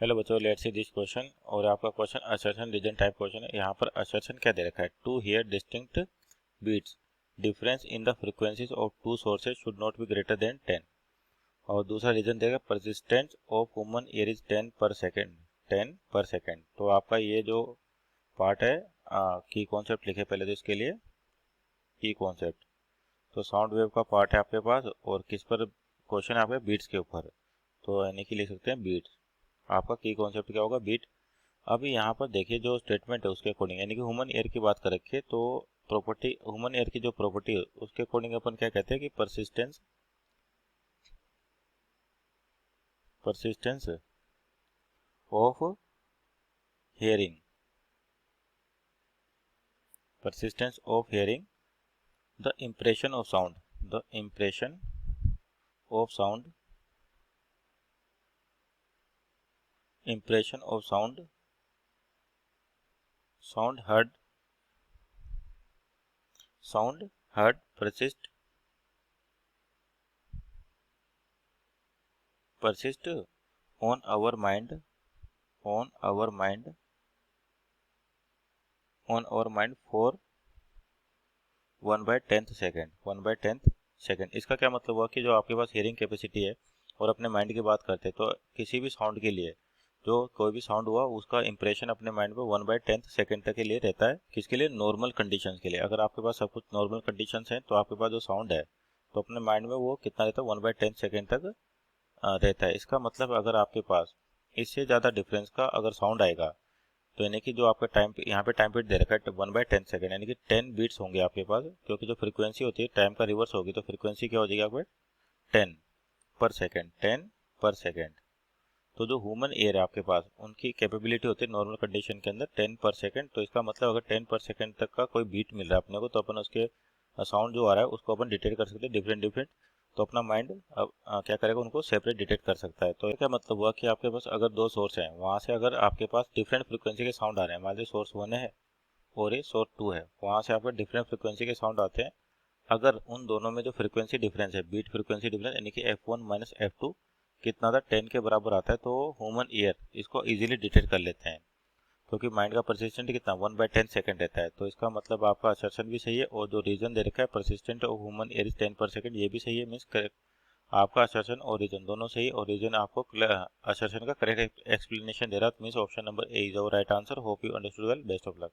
Hello बच्चों, let's see this question. और आपका question assertion reason type question है। यहाँ पर असर्शन क्या दे रखा है? To hear distinct beats, difference in the frequencies of two sources should not be greater than 10। और दूसरा रीजन देगा persistence of human ear is 10 per second, 10 per second. तो आपका ये जो पार्ट है, की कॉन्सेप्ट लिखे पहले तो इसके लिए की कॉन्सेप्ट। तो साउंड वेव का पार्ट है आपके पास, और किस पर क्वेश्चन है आपके? बीट्स के ऊपर। तो यानी कि लिख सकते हैं बीट्स। आपका की कॉन्सेप्ट क्या होगा? बीट। अभी यहाँ पर देखिए जो स्टेटमेंट है उसके अकॉर्डिंग, यानी कि ह्यूमन एयर की बात कर रखी है, तो प्रॉपर्टी ह्यूमन एयर की जो प्रॉपर्टी है उसके अकॉर्डिंग अपन क्या कहते हैं कि persistence persistence of hearing, persistence of hearing the impression of sound, the impression of sound, impression of sound, sound heard, sound heard persist on our mind, on our mind, on our mind for 1/10 second, 1/10 second. इसका क्या मतलब हुआ कि जो आपके पास hearing capacity है और अपने माइंड की बात करते हैं, तो किसी भी साउंड के लिए जो कोई भी साउंड हुआ उसका इंप्रेशन अपने माइंड में 1/10 सेकेंड तक के लिए रहता है। किसके लिए? नॉर्मल कंडीशंस के लिए। अगर आपके पास सब कुछ नॉर्मल कंडीशंस हैं तो आपके पास जो साउंड है तो अपने माइंड में वो कितना रहता है? 1/10 सेकेंड तक रहता है। इसका मतलब अगर आपके पास इससे ज़्यादा डिफरेंस का अगर साउंड आएगा तो यानी कि जो आपका टाइम यहाँ पे टाइम पीरियड दे रखा है 1/10 सेकेंड, यानी कि 10 बीट्स होंगे आपके पास, क्योंकि जो फ्रीक्वेंसी होती है टाइम का रिवर्स होगी तो फ्रीक्वेंसी क्या हो जाएगी आपके? 10 पर सेकेंड, 10 पर सेकेंड। तो जो ह्यूमन एयर है आपके पास उनकी कैपेबिलिटी होती है नॉर्मल कंडीशन के अंदर 10 पर सेकेंड। तो इसका मतलब अगर 10 पर सेकेंड तक का कोई बीट मिल रहा है अपने को तो अपन उसके साउंड जो आ रहा है उसको अपन डिटेक्ट कर सकते हैं डिफरेंट डिफरेंट। तो अपना माइंड अब क्या करेगा? उनको सेपरेट डिटेक्ट कर सकता है। तो क्या मतलब हुआ कि आपके पास अगर दो सोर्स हैं, वहाँ से अगर आपके पास डिफरेंट फ्रिक्वेंसी के साउंड आ रहे हैं, मान लीजिए सोर्स 1 है और ये सोर्स 2 है, वहाँ से आपके डिफरेंट फ्रिक्वेंसी के साउंड आते हैं। अगर उन दोनों में जो फ्रीक्वेंसी डिफरेंस है, बीट फ्रीक्वेंसी डिफरेंस, यानी कि F1 माइनस F2 कितना था? 10 के बराबर आता है, तो ह्यूमन ईयर इसको इजीली डिटेक्ट कर लेते हैं, क्योंकि माइंड का परसिस्टेंट कितना? 1/10 सेकेंड रहता है। तो इसका मतलब आपका असर्शन भी सही है, और जो रीजन दे रखा है persistent of human ear is 10 per second, ये भी सही है। मीन्स करेक्ट, आपका असर्शन और रीजन दोनों सही, और रीजन आपको असर्शन का करेक्ट एक्सप्लेनेशन दे रहा है। Means option number A is our right answer. Hope you understood well. Best of luck.